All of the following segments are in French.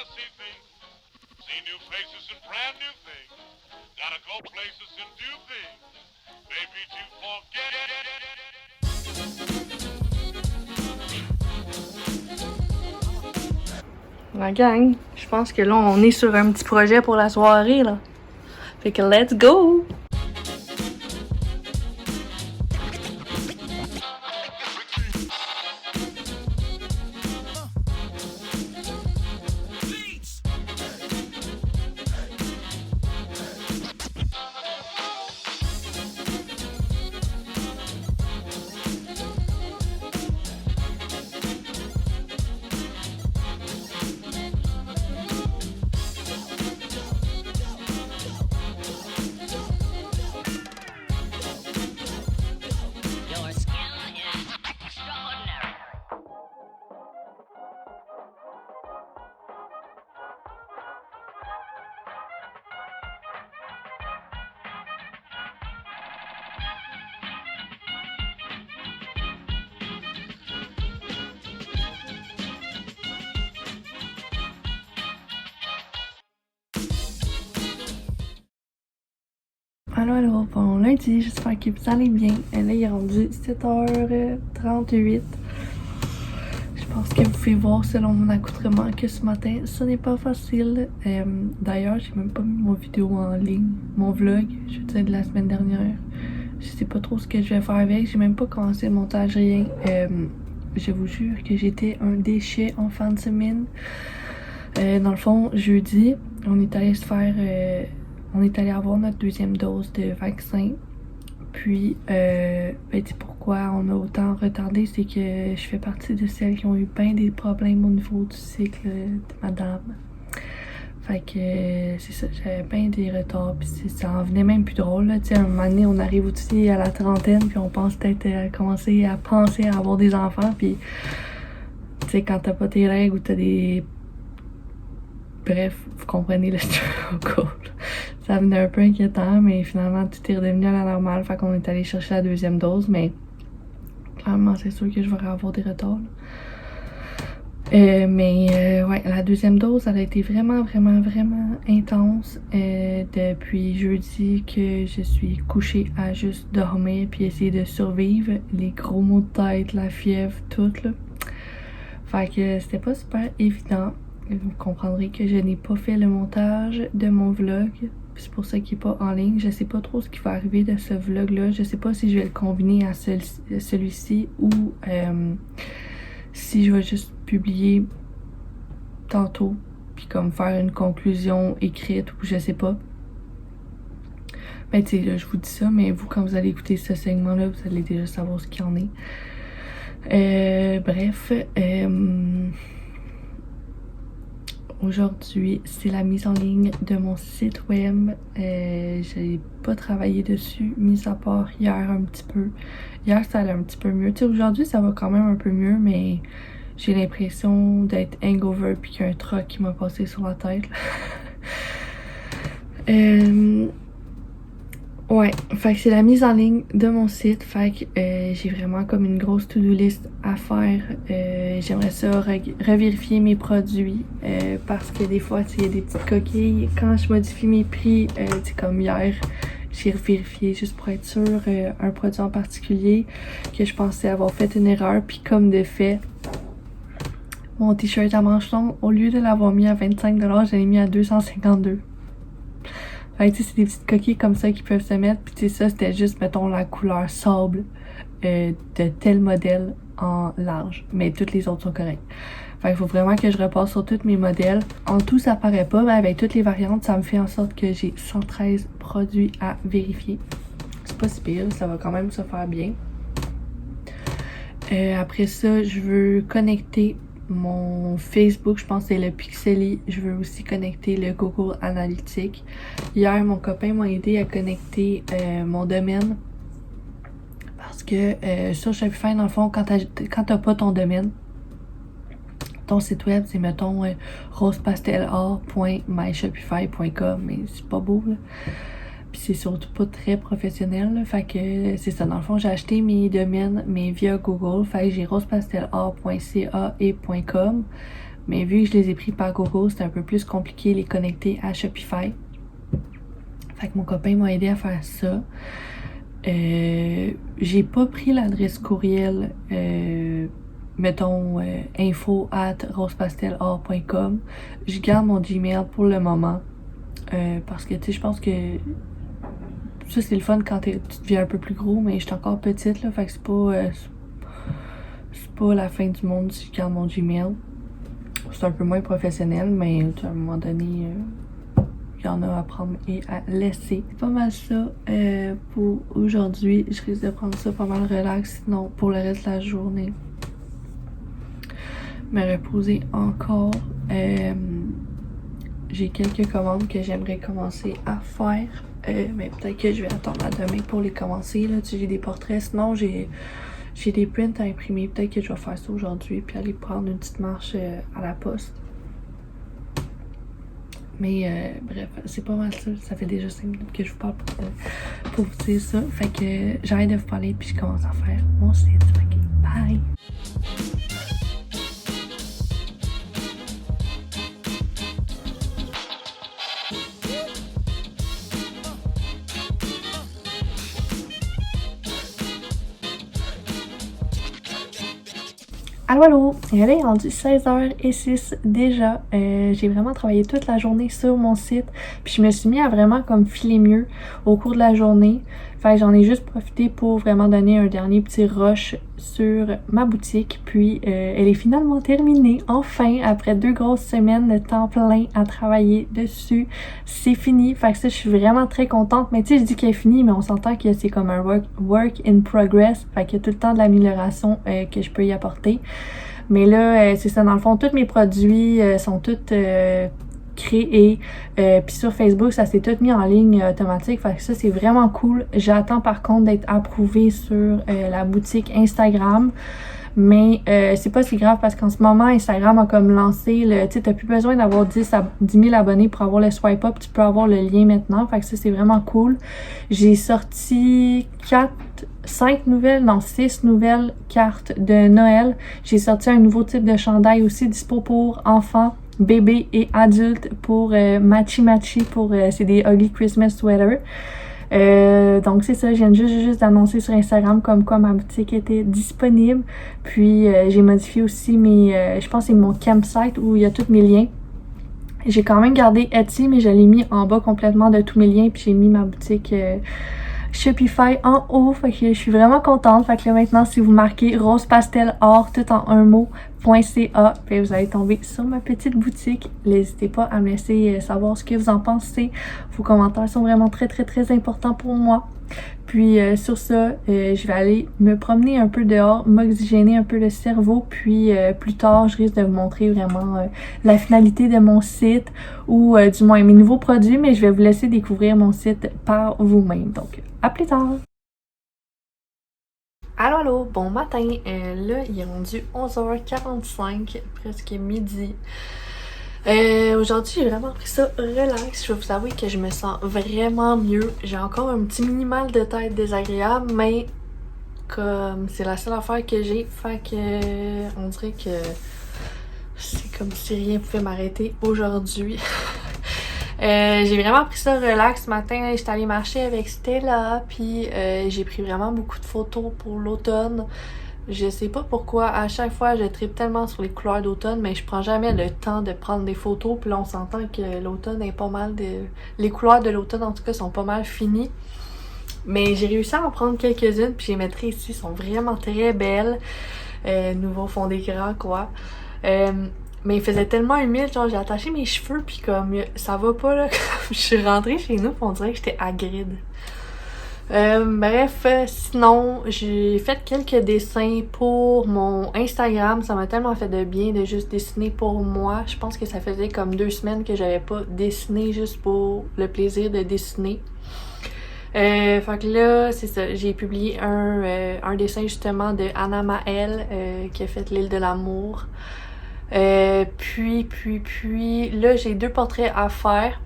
Gotta see things. See new faces and brand new things. Gotta go places and do things. Maybe to forget. La gang, je pense que là, on est sur un petit projet pour la soirée, là. Fait que let's go! Allô, bon lundi, j'espère que vous allez bien. Là, il est rendu 7h38. Je pense que vous pouvez voir selon mon accoutrement que ce matin, ce n'est pas facile. D'ailleurs, j'ai même pas mis mon vidéo en ligne, mon vlog, je veux dire de la semaine dernière. Je sais pas trop ce que je vais faire avec, j'ai même pas commencé le montage, rien. Je vous jure que j'étais un déchet en fin de semaine. Dans le fond, jeudi, on est allé se faire... on est allé avoir notre deuxième dose de vaccin. Puis, pourquoi on a autant retardé, c'est que je fais partie de celles qui ont eu bien des problèmes au niveau du cycle de madame. Fait que c'est ça, j'avais bien des retards, puis ça en venait même plus drôle, là. Tu sais, un moment donné, on arrive aussi à la trentaine, puis on pense peut-être commencer à penser à avoir des enfants, puis tu sais, quand t'as pas tes règles ou t'as des... Bref, vous comprenez le struggle. Ça venait un peu inquiétant, mais finalement, tout est redevenu à la normale. Fait qu'on est allé chercher la deuxième dose, mais clairement, c'est sûr que je vais avoir des retards. Ouais, la deuxième dose, elle a été vraiment intense. Depuis jeudi que je suis couchée à juste dormir puis essayer de survivre. Les gros maux de tête, la fièvre, tout, là. Fait que c'était pas super évident. Vous comprendrez que je n'ai pas fait le montage de mon vlog. C'est pour ça qu'il n'est pas en ligne. Je sais pas trop ce qui va arriver de ce vlog-là. Je sais pas si je vais le combiner à celui-ci ou si je vais juste publier tantôt. Puis comme faire une conclusion écrite ou je sais pas. Ben tu sais, là, je vous dis ça, mais vous, quand vous allez écouter ce segment-là, vous allez déjà savoir ce qu'il y en est. Aujourd'hui, c'est la mise en ligne de mon site web. J'ai pas travaillé dessus, mis à part hier un petit peu. Hier, ça allait un petit peu mieux. Tu sais, aujourd'hui, ça va quand même un peu mieux, mais j'ai l'impression d'être hangover puis qu'il y a un truck qui m'a passé sur la tête. Ouais, fait que c'est la mise en ligne de mon site, fait que j'ai vraiment comme une grosse to-do list à faire. J'aimerais ça revérifier mes produits parce que des fois, il y a des petites coquilles. Quand je modifie mes prix, c'est comme hier, j'ai vérifié juste pour être sûr un produit en particulier que je pensais avoir fait une erreur, puis comme de fait, mon t-shirt à manches longues, au lieu de l'avoir mis à 25$, je l'ai mis à 252$. Fait que tu sais, c'est des petites coquilles comme ça qui peuvent se mettre. Puis tu sais, ça, c'était juste, mettons, la couleur sable de tel modèle en large. Mais toutes les autres sont correctes. Fait qu'il faut vraiment que je repasse sur tous mes modèles. En tout, ça paraît pas, mais avec toutes les variantes, ça me fait en sorte que j'ai 113 produits à vérifier. C'est pas si pire, ça va quand même se faire bien. Après ça, je veux connecter mon Facebook, je pense que c'est le Pixely. Je veux aussi connecter le Google Analytics. Hier, mon copain m'a aidé à connecter mon domaine. Parce que sur Shopify, dans le fond, quand t'as pas ton domaine, ton site web, c'est mettons rosepastelart.myshopify.com, mais c'est pas beau, là. Puis c'est surtout pas très professionnel, là. Fait que c'est ça. Dans le fond, j'ai acheté mes domaines, mais via Google. Fait que j'ai rosepastelart.ca et .com. Mais vu que je les ai pris par Gogo, c'était un peu plus compliqué de les connecter à Shopify. Fait que mon copain m'a aidé à faire ça. J'ai pas pris l'adresse courriel, mettons info@rosepastelart.com. Je garde mon Gmail pour le moment. Parce que tu sais, je pense que ça c'est le fun quand tu deviens un peu plus gros, mais je suis encore petite là, fait que c'est pas la fin du monde si je garde mon Gmail. C'est un peu moins professionnel, mais à un moment donné, il y en a à prendre et à laisser. C'est pas mal ça pour aujourd'hui. Je risque de prendre ça pas mal relax, sinon pour le reste de la journée. Me reposer encore. J'ai quelques commandes que j'aimerais commencer à faire. Mais peut-être que je vais attendre à demain pour les commencer. Là, tu sais, j'ai des portraits. Sinon, j'ai des prints à imprimer. Peut-être que je vais faire ça aujourd'hui puis aller prendre une petite marche à la poste. Mais bref, c'est pas mal ça. Ça fait déjà 5 minutes que je vous parle pour vous dire ça. Fait que j'arrête de vous parler puis je commence à faire mon site. Fait que bye! Allô, allô! Et elle est rendue 16h06 déjà. J'ai vraiment travaillé toute la journée sur mon site. Puis je me suis mis à vraiment comme filer mieux au cours de la journée. Fait que j'en ai juste profité pour vraiment donner un dernier petit rush sur ma boutique. Puis elle est finalement terminée, enfin, après 2 grosses semaines de temps plein à travailler dessus. C'est fini. Fait que ça, je suis vraiment très contente. Mais tu sais, je dis qu'elle est finie, mais on s'entend que c'est comme un work in progress. Fait qu'il y a tout le temps de l'amélioration que je peux y apporter. Mais là, c'est ça, dans le fond, tous mes produits sont tous créés. Puis sur Facebook, ça s'est tout mis en ligne automatique. Fait que ça, c'est vraiment cool. J'attends par contre d'être approuvée sur la boutique Instagram. Mais c'est pas si grave parce qu'en ce moment, Instagram a comme lancé le... Tu sais, t'as plus besoin d'avoir 10 000 abonnés pour avoir le swipe up. Tu peux avoir le lien maintenant. Fait que ça, c'est vraiment cool. J'ai sorti 6 nouvelles cartes de Noël. J'ai sorti un nouveau type de chandail aussi dispo pour enfants, bébés et adultes pour Matchy Matchy pour c'est des Ugly Christmas Sweater. Donc c'est ça, je viens juste d'annoncer sur Instagram comme quoi ma boutique était disponible. Puis j'ai modifié aussi je pense que c'est mon campsite où il y a tous mes liens. J'ai quand même gardé Etsy, mais je l'ai mis en bas complètement de tous mes liens. Puis j'ai mis ma boutique Shopify en haut. Fait que je suis vraiment contente. Fait que là maintenant, si vous marquez Rose Pastel Art tout en un mot .ca, puis vous allez tomber sur ma petite boutique. N'hésitez pas à me laisser savoir ce que vous en pensez. Vos commentaires sont vraiment très très très importants pour moi. Puis sur ça, je vais aller me promener un peu dehors, m'oxygéner un peu le cerveau. Puis plus tard, je risque de vous montrer vraiment la finalité de mon site ou du moins mes nouveaux produits. Mais je vais vous laisser découvrir mon site par vous-même. Donc, à plus tard! Allô, allô, bon matin. Là, il est rendu 11h45, presque midi. Aujourd'hui, j'ai vraiment pris ça relax. Je vais vous avouer que je me sens vraiment mieux. J'ai encore un petit minimal de tête désagréable, mais comme c'est la seule affaire que j'ai, fait que on dirait que c'est comme si rien pouvait m'arrêter aujourd'hui. J'ai vraiment pris ça relax ce matin. J'étais allée marcher avec Stella, puis j'ai pris vraiment beaucoup de photos pour l'automne. Je sais pas pourquoi, à chaque fois je tripe tellement sur les couleurs d'automne, mais je prends jamais le temps de prendre des photos. Puis là on s'entend que l'automne est pas mal les couleurs de l'automne en tout cas sont pas mal finies. Mais j'ai réussi à en prendre quelques-unes, puis je les mettrai ici, sont vraiment très belles. Nouveau fond d'écran quoi. Mais il faisait tellement humide, genre j'ai attaché mes cheveux puis comme ça va pas là. Je suis rentrée chez nous pis on dirait que j'étais à grid. Bref, sinon j'ai fait quelques dessins pour mon Instagram. Ça m'a tellement fait de bien de juste dessiner pour moi. Je pense que ça faisait comme 2 semaines que j'avais pas dessiné juste pour le plaisir de dessiner. Fait que là, c'est ça, j'ai publié un dessin justement de Anna Maël qui a fait l'île de l'amour. Puis là j'ai 2 portraits à faire.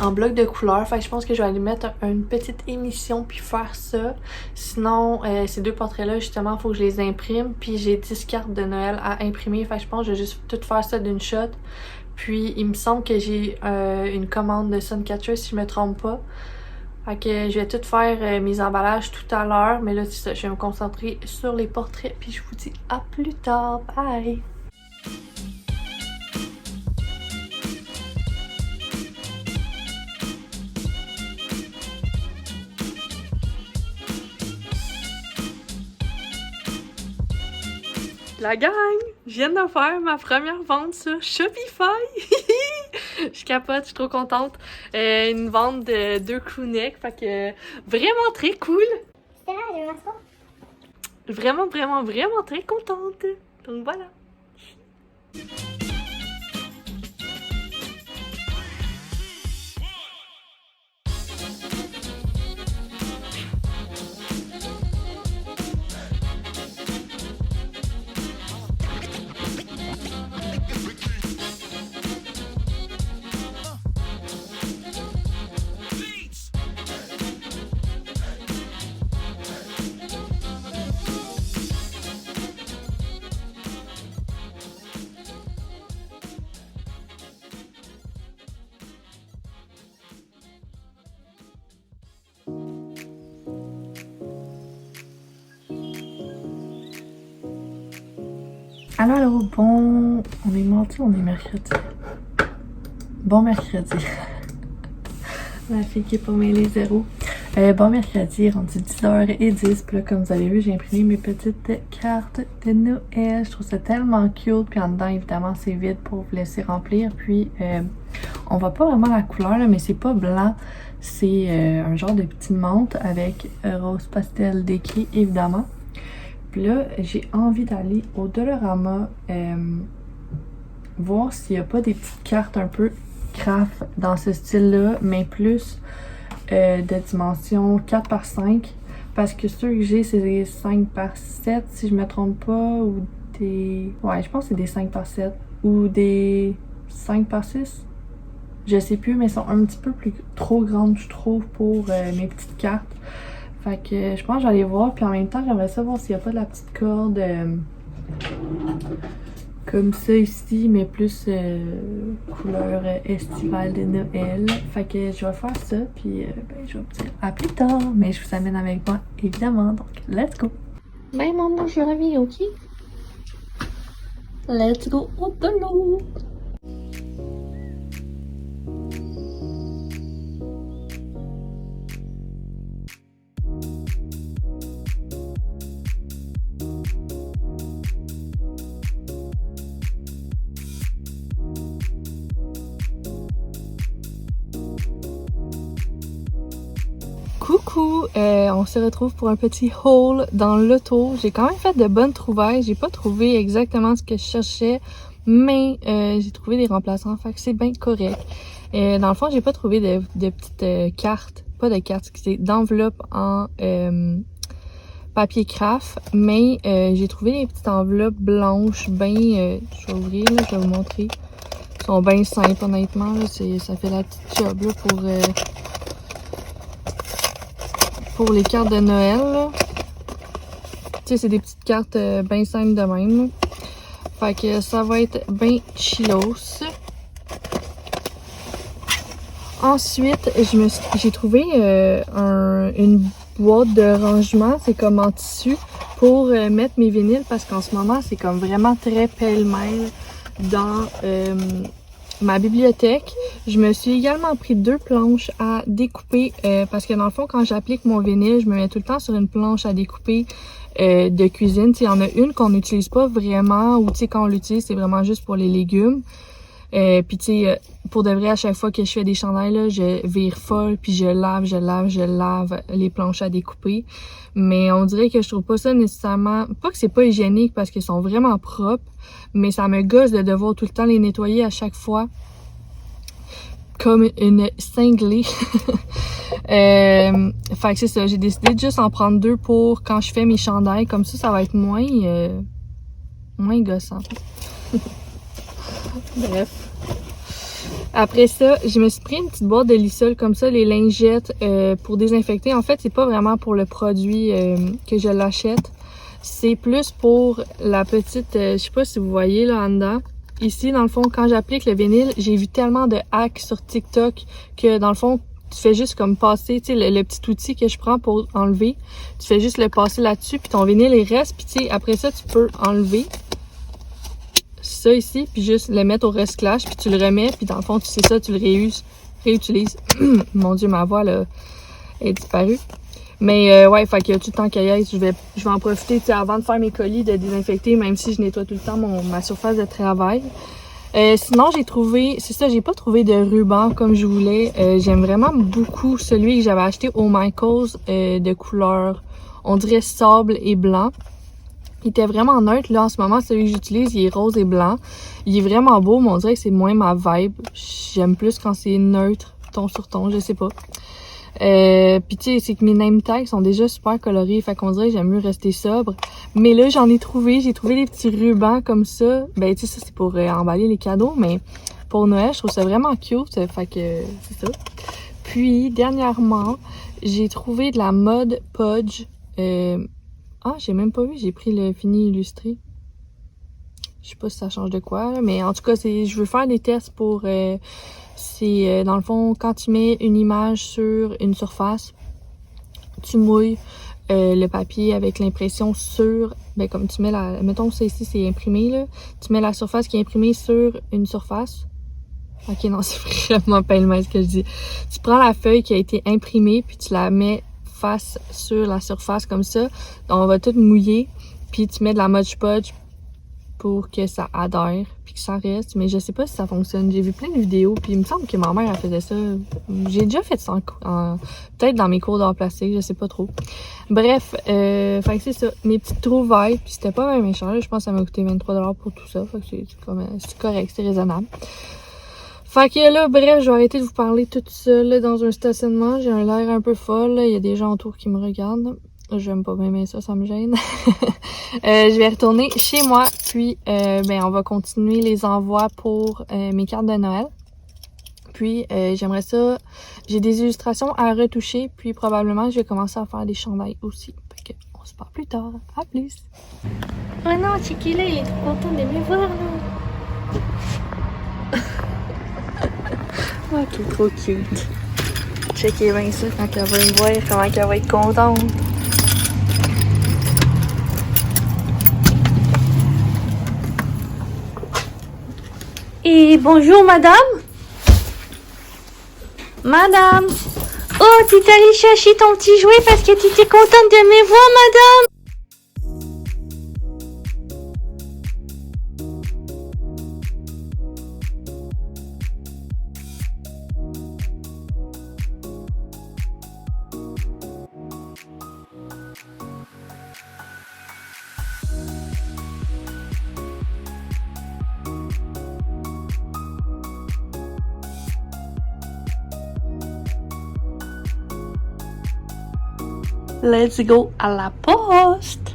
en bloc de couleurs. Fait que je pense que je vais aller mettre une petite émission puis faire ça. Sinon, ces 2 portraits-là, justement, il faut que je les imprime. Puis j'ai 10 cartes de Noël à imprimer. Fait que je pense que je vais juste tout faire ça d'une shot. Puis il me semble que j'ai une commande de Suncatcher si je me trompe pas. Fait que je vais tout faire mes emballages tout à l'heure. Mais là, c'est ça, je vais me concentrer sur les portraits. Puis je vous dis à plus tard. Bye! La gang! Je viens de faire ma première vente sur Shopify! Je capote, je suis trop contente. Une vente de 2 crewnecks, fait que vraiment très cool! C'était là, je m'assois. Vraiment très contente! Donc voilà! Allô, bon... On est mardi, on est mercredi. Bon mercredi. La fille qui est pas mêlée zéro. Bon mercredi, rendu 10h10. Puis là, comme vous avez vu, j'ai imprimé mes petites cartes de Noël. Je trouve ça tellement cute. Puis en dedans, évidemment, c'est vide pour vous laisser remplir. Puis, on voit pas vraiment la couleur, là, mais c'est pas blanc. C'est un genre de petite menthe avec rose pastel décrit, évidemment. Puis là, j'ai envie d'aller au Dollarama voir s'il n'y a pas des petites cartes un peu craft dans ce style-là, mais plus de dimension 4x5. Parce que ceux que j'ai, c'est des 5x7, si je me trompe pas, ou des... Ouais, je pense que c'est des 5x7, ou des 5x6. Je sais plus, mais elles sont un petit peu plus trop grandes, je trouve, pour mes petites cartes. Fait que je pense que j'allais voir, puis en même temps, j'aimerais savoir s'il n'y a pas de la petite corde comme ça ici, mais plus couleur estivale de Noël. Fait que je vais faire ça, puis ben, je vais vous dire à plus tard, mais je vous amène avec moi, évidemment, donc let's go! Ben maman, je reviens, ok? Let's go au dollar! Coucou, on se retrouve pour un petit haul dans l'auto. J'ai quand même fait de bonnes trouvailles. J'ai pas trouvé exactement ce que je cherchais, mais j'ai trouvé des remplaçants, fait que c'est bien correct. Dans le fond, j'ai pas trouvé de petites cartes, pas de cartes, excusez, d'enveloppes en papier craft, mais j'ai trouvé des petites enveloppes blanches, bien, je vais ouvrir, là, je vais vous montrer. Elles sont bien simples, honnêtement, là, ça fait la petite job là, pour les cartes de Noël, là. Tu sais, c'est des petites cartes bien simples de même, là. Fait que ça va être bien chillos. Ensuite, j'ai trouvé une boîte de rangement, c'est comme en tissu, pour mettre mes vinyles, parce qu'en ce moment, c'est comme vraiment très pêle-mêle dans ma bibliothèque. Je me suis également pris 2 planches à découper parce que dans le fond, quand j'applique mon vinyle, je me mets tout le temps sur une planche à découper de cuisine. Il y en a une qu'on n'utilise pas vraiment, ou quand on l'utilise, c'est vraiment juste pour les légumes. Puis tu sais, pour de vrai, à chaque fois que je fais des chandails, là, je vire folle, puis je lave les planches à découper. Mais on dirait que je trouve pas ça nécessairement... Pas que c'est pas hygiénique, parce qu'ils sont vraiment propres, mais ça me gosse de devoir tout le temps les nettoyer à chaque fois. Comme une cinglée. Fait que c'est ça, j'ai décidé de juste en prendre 2 pour quand je fais mes chandails. Comme ça va être moins gossant. Bref. Après ça, je me suis pris une petite boîte de Lysol comme ça, les lingettes pour désinfecter. En fait, c'est pas vraiment pour le produit que je l'achète. C'est plus pour la petite, je sais pas si vous voyez là en dedans. Ici, dans le fond, quand j'applique le vinyle, j'ai vu tellement de hacks sur TikTok que dans le fond, tu fais juste comme passer, tu sais, le petit outil que je prends pour enlever. Tu fais juste le passer là-dessus, puis ton vinyle, il reste. Puis tu sais, après ça, tu peux enlever ça ici, puis juste le mettre au recyclage, puis tu le remets, puis dans le fond, tu sais ça, tu le réutilises. Mon Dieu, ma voix, là, est disparue. Mais ouais, fait que tout le temps qu'il y ait, je vais en profiter, tu sais, avant de faire mes colis, de désinfecter, même si je nettoie tout le temps ma surface de travail. Sinon, j'ai trouvé, c'est ça, j'ai pas trouvé de ruban comme je voulais. J'aime vraiment beaucoup celui que j'avais acheté au Michaels de couleur, on dirait sable et blanc. Il était vraiment neutre. Là, en ce moment, celui que j'utilise, il est rose et blanc. Il est vraiment beau, mais on dirait que c'est moins ma vibe. J'aime plus quand c'est neutre, ton sur ton, je sais pas. Puis tu sais, c'est que mes name tags sont déjà super colorés, fait qu'on dirait que j'aime mieux rester sobre. Mais là, j'ai trouvé des petits rubans comme ça. Ben tu sais, ça c'est pour emballer les cadeaux, mais pour Noël, je trouve ça vraiment cute, fait que c'est ça. Puis, dernièrement, j'ai trouvé de la mode Podge. Ah, j'ai même pas vu, j'ai pris le fini illustré. Je sais pas si ça change de quoi, là, mais en tout cas, je veux faire des tests pour... c'est dans le fond, quand tu mets une image sur une surface, tu mouilles le papier avec l'impression sur... Ben comme tu mets la... Mettons, ça ici, c'est imprimé, là. Tu mets la surface qui est imprimée sur une surface. Ok, non, c'est vraiment pas le même ce que je dis. Tu prends la feuille qui a été imprimée, puis tu la mets face sur la surface comme ça. Donc, on va tout mouiller, puis tu mets de la Mod Podge pour que ça adhère, puis que ça reste. Mais je sais pas si ça fonctionne. J'ai vu plein de vidéos, puis il me semble que ma mère elle faisait ça. J'ai déjà fait ça peut-être dans mes cours d'art plastique, je sais pas trop. Bref, fait que c'est ça. Mes petites trouvailles, puis c'était pas même cher. Je pense que ça m'a coûté 23$ pour tout ça. Fait que c'est correct, c'est raisonnable. Fait que là, bref, je vais arrêter de vous parler toute seule dans un stationnement. J'ai un l'air un peu folle. Il y a des gens autour qui me regardent. J'aime pas bien ça me gêne. Je vais retourner chez moi, puis ben on va continuer les envois pour mes cartes de Noël. Puis j'aimerais ça, j'ai des illustrations à retoucher, puis probablement je vais commencer à faire des chandails aussi. Fait que on se parle plus tard. À plus! Oh non, Chiquila, il est trop content de me voir, là. Oh, qui est trop cute. Checkez bien ça quand elle va me voir, comment elle va être contente. Et bonjour madame. Madame. Oh, tu es allée chercher ton petit jouet parce que tu étais contente de me voir, madame. Let's go à la poste.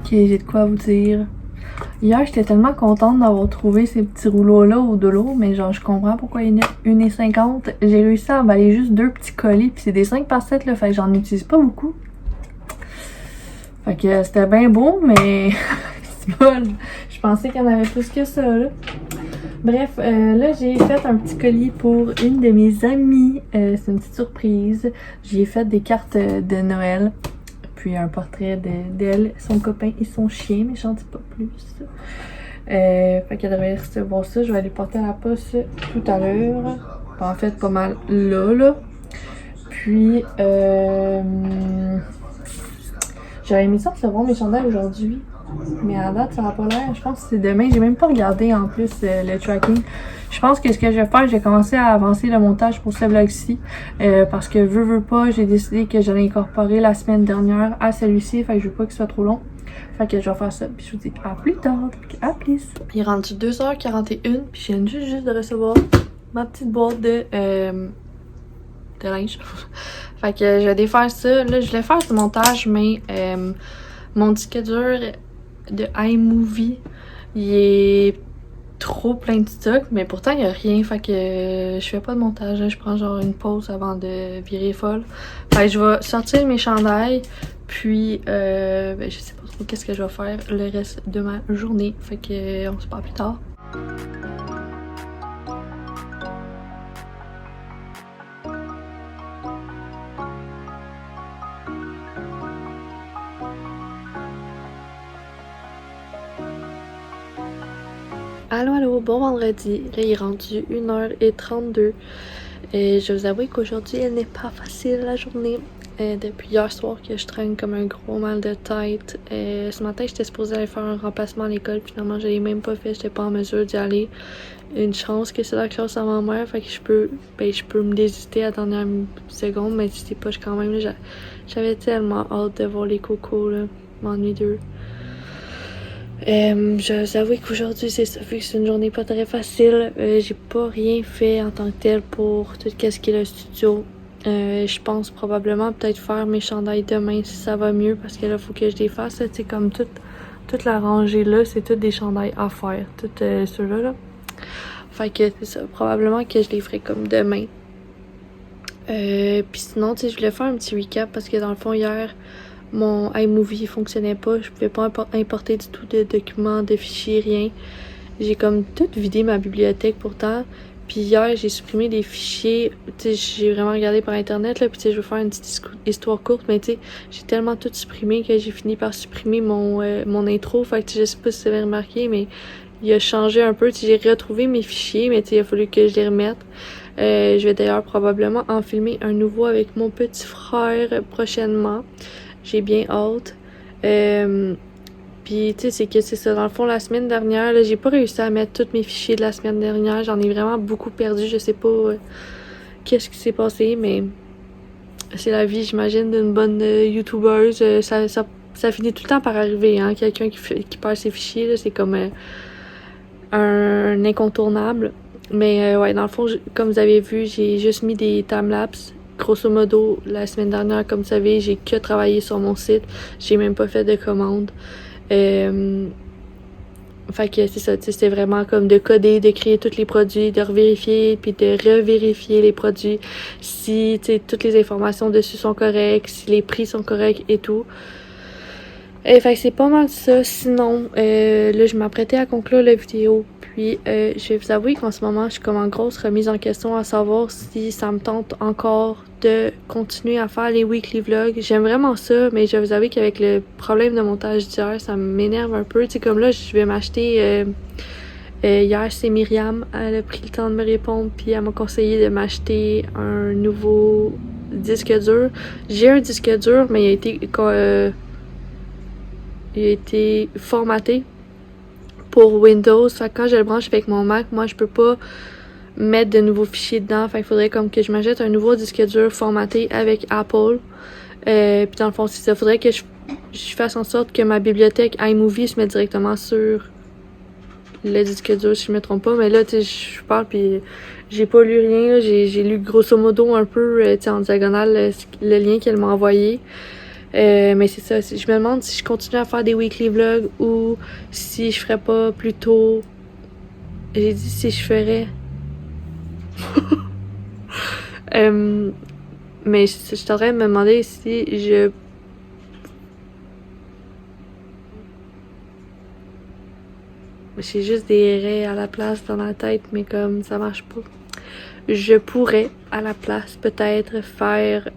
Ok, j'ai de quoi vous dire. Hier, j'étais tellement contente d'avoir trouvé ces petits rouleaux-là au dolo, mais genre, je comprends pourquoi il y en a 1,50. J'ai réussi à emballer juste 2 petits colis, puis c'est des 5 par 7, là, fait que j'en utilise pas beaucoup. Fait que c'était bien beau, mais c'est bon. Je pensais qu'il y en avait plus que ça, là. Bref, là j'ai fait un petit colis pour une de mes amies. C'est une petite surprise. J'ai fait des cartes de Noël. Puis un portrait d'elle, son copain et son chien, mais j'en dis pas plus. Fait qu'elle devrait recevoir ça. Je vais aller porter à la poste tout à l'heure. En fait, pas mal là. Puis, j'aurais aimé ça recevoir mes chandails aujourd'hui. Mais à date, ça n'a pas l'air. Je pense que c'est demain. J'ai même pas regardé en plus le tracking. Je pense que ce que je vais faire, j'ai commencé à avancer le montage pour ce vlog-ci. Parce que veux pas, j'ai décidé que j'allais incorporer la semaine dernière à celui-ci. Fait que je veux pas qu'il soit trop long. Fait que je vais faire ça. Puis je vous dis à plus tard. À plus. Il est rendu 2h41. Puis je viens juste de recevoir ma petite boîte de linge. Fait que je vais défaire ça. Là, je voulais faire ce montage, mais mon disque dur de iMovie, il est trop plein de stock, mais pourtant il y a rien, fait que je fais pas de montage, là. Je prends genre une pause avant de virer folle. Fait que je vais sortir mes chandails, puis je sais pas trop qu'est-ce que je vais faire le reste de ma journée, fait que on se parle plus tard. Allô, bon vendredi. Là, il est rendu 1h32. Et je vous avoue qu'aujourd'hui, elle n'est pas facile la journée. Depuis hier soir que je traîne comme un gros mal de tête. Ce matin, j'étais supposée aller faire un remplacement à l'école. Finalement, je l'ai même pas fait. J'étais pas en mesure d'y aller. Une chance que c'est la classe à ma mère. Fait que je peux me désister à la dernière seconde. Mais si c'est pas, quand même, j'avais tellement hâte de voir les cocos, là. M'ennuie d'eux. Je vous avoue qu'aujourd'hui c'est ça, vu que c'est une journée pas très facile, j'ai pas rien fait en tant que tel pour tout ce qui est le studio. Je pense probablement peut-être faire mes chandails demain si ça va mieux, parce que là faut que je les fasse, tu sais, comme toute la rangée là, c'est toutes des chandails à faire, toutes ceux-là là. Fait que c'est ça, probablement que je les ferai comme demain. Puis sinon, tu sais, je voulais faire un petit recap parce que dans le fond hier, mon iMovie fonctionnait pas, je pouvais pas importer du tout de documents, de fichiers, rien. J'ai comme tout vidé ma bibliothèque pourtant. Puis hier, j'ai supprimé des fichiers, tu sais, j'ai vraiment regardé par internet là, puis tu sais, je veux faire une petite histoire courte, mais tu sais, j'ai tellement tout supprimé que j'ai fini par supprimer mon intro. Fait que je sais pas si vous avez remarqué, mais il a changé un peu. Tu sais, j'ai retrouvé mes fichiers, mais tu sais, il a fallu que je les remette. Je vais d'ailleurs probablement en filmer un nouveau avec mon petit frère prochainement. J'ai bien hâte. Puis, tu sais, c'est que c'est ça. Dans le fond, la semaine dernière, là, j'ai pas réussi à mettre tous mes fichiers de la semaine dernière. J'en ai vraiment beaucoup perdu. Je sais pas qu'est-ce qui s'est passé, mais c'est la vie, j'imagine, d'une bonne youtubeuse. Ça finit tout le temps par arriver, hein. Quelqu'un qui perd ses fichiers, là, c'est comme un incontournable. Mais ouais, dans le fond, comme vous avez vu, j'ai juste mis des timelapses. Grosso modo, la semaine dernière, comme vous savez, j'ai que travaillé sur mon site. J'ai même pas fait de commande. Fait que c'est ça, c'était vraiment comme de coder, de créer tous les produits, de revérifier, puis de revérifier les produits. Si, tu sais, toutes les informations dessus sont correctes, si les prix sont corrects et tout. Fait que c'est pas mal ça. Sinon, là, je m'apprêtais à conclure la vidéo. Puis, je vais vous avouer qu'en ce moment, je suis comme en grosse remise en question à savoir si ça me tente encore de continuer à faire les weekly vlogs. J'aime vraiment ça, mais je vais vous avouer qu'avec le problème de montage d'hier, ça m'énerve un peu. Tu sais, comme là, je vais m'acheter... hier, c'est Myriam, elle a pris le temps de me répondre, puis elle m'a conseillé de m'acheter un nouveau disque dur. J'ai un disque dur, mais il a été formaté pour Windows. Fait que quand je le branche avec mon Mac, moi je peux pas mettre de nouveaux fichiers dedans. Fait qu'il faudrait comme que je m'achète un nouveau disque dur formaté avec Apple. Puis dans le fond, c'est ça. Faudrait que je fasse en sorte que ma bibliothèque iMovie se mette directement sur le disque dur, si je me trompe pas. Mais là, tu sais, je parle puis j'ai pas lu rien. J'ai lu grosso modo un peu, tu sais, en diagonale, le lien qu'elle m'a envoyé. Mais c'est ça, je me demande si je continue à faire des weekly vlogs ou si je ferais pas plutôt... J'ai dit si je ferais... mais je suis en train de me demander si je... Mais j'ai juste des raies à la place dans la tête, mais comme ça marche pas. Je pourrais, à la place, peut-être faire,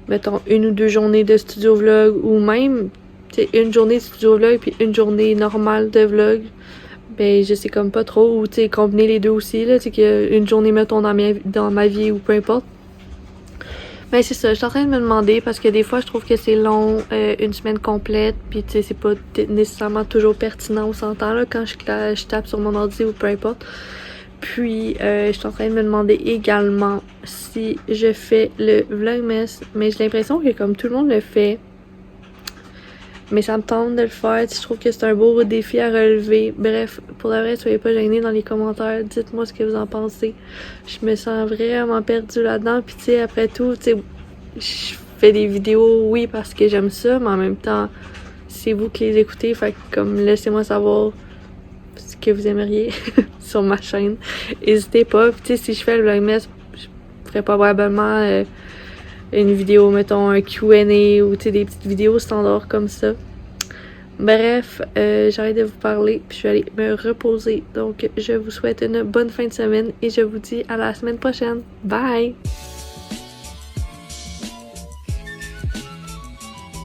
mettons, 1 ou 2 journées de studio vlog, ou même, tu sais, une journée de studio vlog puis une journée normale de vlog. Ben, je sais comme pas trop, ou tu sais, combiner les deux aussi, là, tu sais, qu'une journée, mettons, dans ma vie, ou peu importe. Ben, c'est ça, je suis en train de me demander, parce que des fois, je trouve que c'est long, une semaine complète, puis tu sais, c'est pas nécessairement toujours pertinent, on s'entend, là, quand je tape sur mon ordi, ou peu importe. Puis, je suis en train de me demander également si je fais le Vlogmas, mais j'ai l'impression que comme tout le monde le fait, mais ça me tente de le faire, je trouve que c'est un beau défi à relever. Bref, pour la vrai, soyez pas gênés dans les commentaires, dites-moi ce que vous en pensez. Je me sens vraiment perdue là-dedans, puis tu sais, après tout, tu sais, je fais des vidéos, oui, parce que j'aime ça, mais en même temps, c'est vous qui les écoutez, fait que comme, laissez-moi savoir ce que vous aimeriez sur ma chaîne. N'hésitez pas, puis tu sais, si je fais le Vlogmas, je ferai probablement une vidéo, mettons, un Q&A ou tu sais, des petites vidéos standards comme ça. Bref, j'arrête de vous parler, puis je vais aller me reposer. Donc, je vous souhaite une bonne fin de semaine et je vous dis à la semaine prochaine. Bye!